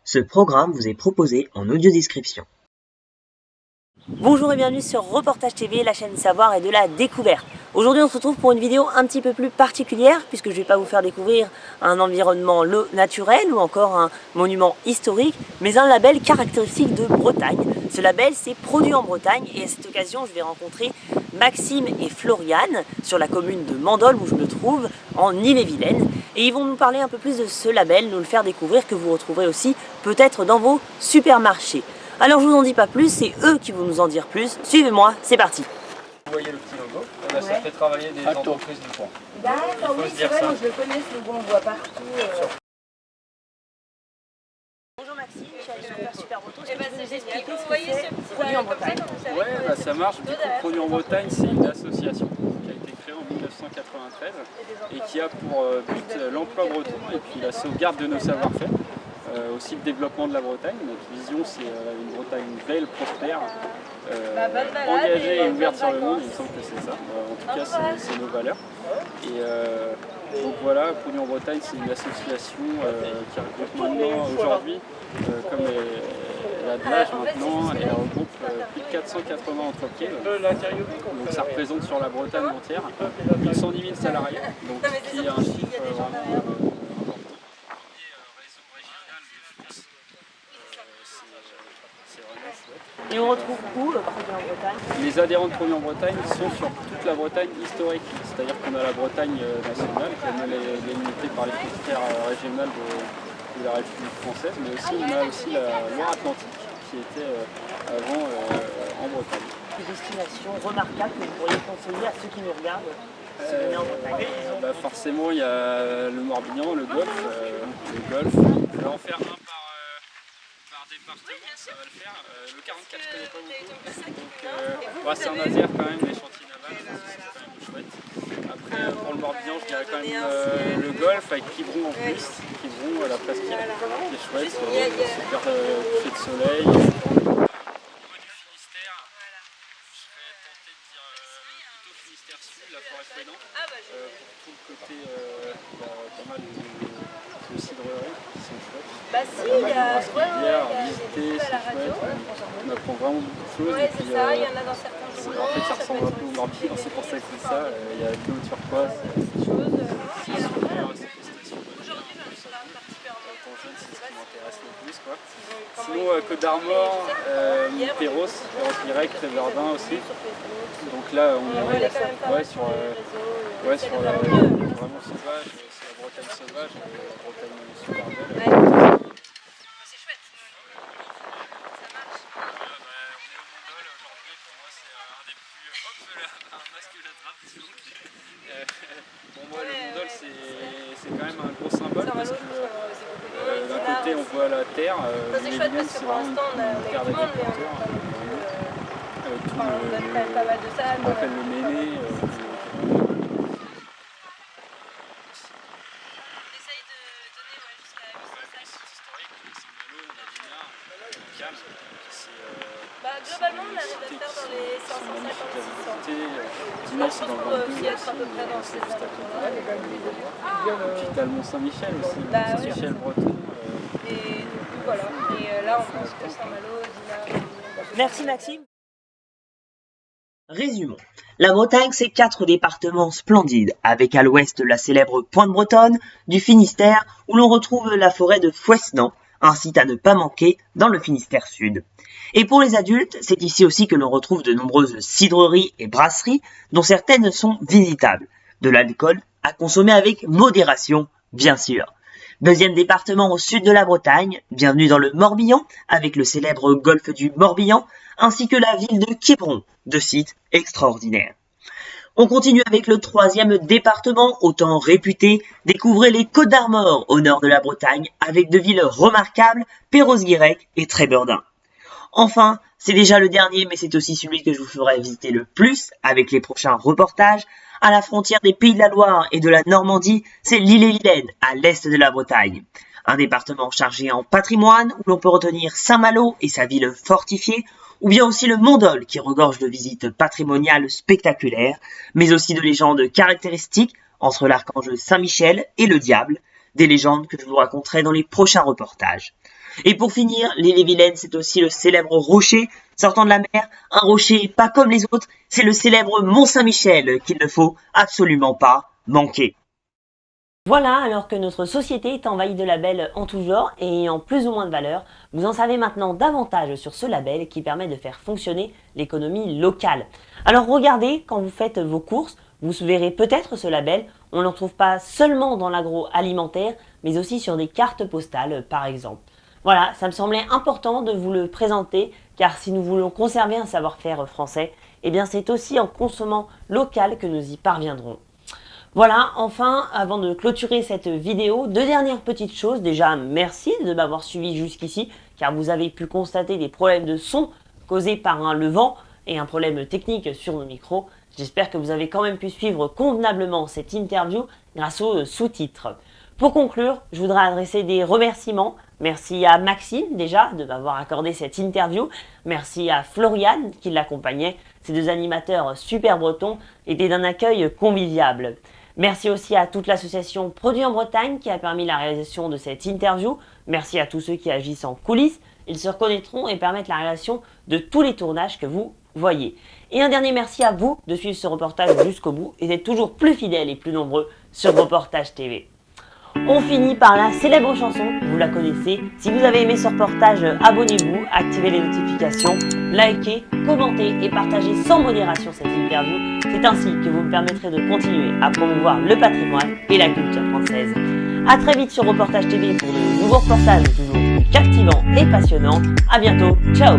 Ce programme vous est proposé en audio-description. Bonjour et bienvenue sur Reportage TV, la chaîne savoir et de la découverte. Aujourd'hui on se retrouve pour une vidéo un petit peu plus particulière puisque je ne vais pas vous faire découvrir un environnement naturel ou encore un monument historique, mais un label caractéristique de Bretagne. Ce label c'est Produit en Bretagne et à cette occasion je vais rencontrer Maxime et Floriane sur la commune de Mandolle où je me trouve en Ille-et-Vilaine. Et ils vont nous parler un peu plus de ce label, nous le faire découvrir que vous retrouverez aussi peut-être dans vos supermarchés. Alors je vous en dis pas plus, c'est eux qui vont nous en dire plus. Suivez-moi, c'est parti. Vous voyez le petit logo, ça fait travailler des entreprises du coin. D'accord, oui, c'est vrai, moi je le connais ce logo, on le voit partout. Bonjour Maxime, je suis allée sur Super Moto. Eh ben, c'est génial, vous ce voyez que ce c'est petit Produit en Bretagne. Ouais, ça marche. Du coup, Produit en Bretagne, c'est une association qui a été créée en 1993 et qui a pour but l'emploi breton et puis la sauvegarde de nos savoir-faire. Aussi le développement de la Bretagne. Notre vision, c'est une Bretagne belle, prospère, engagée et ouverte sur le monde. Il me semble que c'est ça. En tout cas, c'est nos valeurs. Et donc voilà, Produit en Bretagne, c'est une association qui regroupe maintenant, aujourd'hui, comme elle a de l'âge maintenant, elle regroupe plus de 480 entreprises. Donc ça représente sur la Bretagne entière 110 000 salariés, donc qui est un chiffre vraiment... Et on retrouve où Produit en Bretagne? Les adhérents de Produit en Bretagne sont sur toute la Bretagne historique, c'est-à-dire qu'on a la Bretagne nationale, qui est limitée par les frontières régionales de la République française, mais aussi on a aussi la Loire-Atlantique qui était avant en Bretagne. Une destination remarquable que vous pourriez conseiller à ceux qui nous regardent si vous venez en Bretagne? Forcément, il y a le Morbihan, le Golfe. Je vais en faire un par département, ça va le faire. Le 44, je ne connais pas beaucoup. Donc, c'est un Nazaire quand même, les chantiers navals, c'est quand même chouette. Après, pour le Morbihan, je dirais quand même le Golfe avec Quiberon en plus. Quiberon, la presqu'île, qui est chouette. Super coucher de soleil. Au niveau du Finistère, je serais tenté de dire plutôt Finistère Sud, la forêt fouettante. Pour tout le côté, il y a pas mal de cidreries qui sont chouettes. Bah si, il y a visiter, c'est chouette. On apprend vraiment beaucoup de choses. Ouais, c'est ça, il y en a dans certains journaux. En fait, ça ressemble un peu au Morbihan, c'est pour ça que je dis ça. Il y a de l'eau turquoise. C'est super, c'est félicitations. C'est ce qui m'intéresse le plus, quoi. Sinon, Côte d'Armor, Perros Guirec, Verdun aussi. Donc là, on est sur vraiment sauvage, c'est la Bretagne sauvage, la Bretagne super belle. C'est chouette. Ça marche. On est au Mandolle aujourd'hui, pour moi c'est un des plus... Hop là, un masque que j'attrape, donc. Pour moi le Mandolle c'est quand même un gros symbole parce que d'un côté on voit la terre, c'est chouette parce que pour l'instant on a terre tout le monde, mais on donne quand même pas mal de salles. On appelle le Méné. Globalement, on arrive à faire dans les 550-600. Sinon, c'est dans le aussi être à peu près dans ces alentours-là. Et puis t'as le Mont-Saint-Michel aussi, Saint-Michel breton. Et du coup, voilà. Et là, on pense que Saint-Malo, Dinard... Merci Maxime. Résumons. La Bretagne, c'est 4 départements splendides, avec à l'ouest la célèbre Pointe Bretonne, du Finistère, où l'on retrouve la forêt de Fouesnant, un site à ne pas manquer dans le Finistère Sud. Et pour les adultes, c'est ici aussi que l'on retrouve de nombreuses cidreries et brasseries, dont certaines sont visitables. De l'alcool à consommer avec modération, bien sûr. Deuxième département au sud de la Bretagne, bienvenue dans le Morbihan, avec le célèbre golfe du Morbihan, ainsi que la ville de Quiberon, deux sites extraordinaires. On continue avec le troisième département, autant réputé, découvrez les Côtes d'Armor au nord de la Bretagne, avec de villes remarquables, Perros-Guirec et Trébeurdin. Enfin, c'est déjà le dernier, mais c'est aussi celui que je vous ferai visiter le plus, avec les prochains reportages, à la frontière des Pays de la Loire et de la Normandie, c'est l'Ille-et-Vilaine, à l'est de la Bretagne. Un département chargé en patrimoine, où l'on peut retenir Saint-Malo et sa ville fortifiée, ou bien aussi le Mandolle qui regorge de visites patrimoniales spectaculaires, mais aussi de légendes caractéristiques entre l'archange Saint-Michel et le diable, des légendes que je vous raconterai dans les prochains reportages. Et pour finir, l'île-et-Vilaine, c'est aussi le célèbre rocher sortant de la mer, un rocher pas comme les autres, c'est le célèbre Mont Saint-Michel qu'il ne faut absolument pas manquer. Voilà, alors que notre société est envahie de labels en tout genre et ayant plus ou moins de valeur, vous en savez maintenant davantage sur ce label qui permet de faire fonctionner l'économie locale. Alors regardez, quand vous faites vos courses, vous verrez peut-être ce label, on ne le retrouve pas seulement dans l'agroalimentaire, mais aussi sur des cartes postales par exemple. Voilà, ça me semblait important de vous le présenter, car si nous voulons conserver un savoir-faire français, eh bien c'est aussi en consommant local que nous y parviendrons. Voilà, enfin, avant de clôturer cette vidéo, deux dernières petites choses. Déjà, merci de m'avoir suivi jusqu'ici, car vous avez pu constater des problèmes de son causés par le vent et un problème technique sur nos micros. J'espère que vous avez quand même pu suivre convenablement cette interview grâce aux sous-titres. Pour conclure, je voudrais adresser des remerciements. Merci à Maxime déjà de m'avoir accordé cette interview. Merci à Floriane qui l'accompagnait. Ces deux animateurs super bretons étaient d'un accueil convivial. Merci aussi à toute l'association Produits en Bretagne qui a permis la réalisation de cette interview. Merci à tous ceux qui agissent en coulisses. Ils se reconnaîtront et permettent la réalisation de tous les tournages que vous voyez. Et un dernier merci à vous de suivre ce reportage jusqu'au bout et d'être toujours plus fidèles et plus nombreux sur Reportage TV. On finit par la célèbre chanson, vous la connaissez. Si vous avez aimé ce reportage, abonnez-vous, activez les notifications, likez, commentez et partagez sans modération cette interview. C'est ainsi que vous me permettrez de continuer à promouvoir le patrimoine et la culture française. A très vite sur Reportage TV pour de nouveaux reportages toujours plus captivants et passionnants. A bientôt, ciao.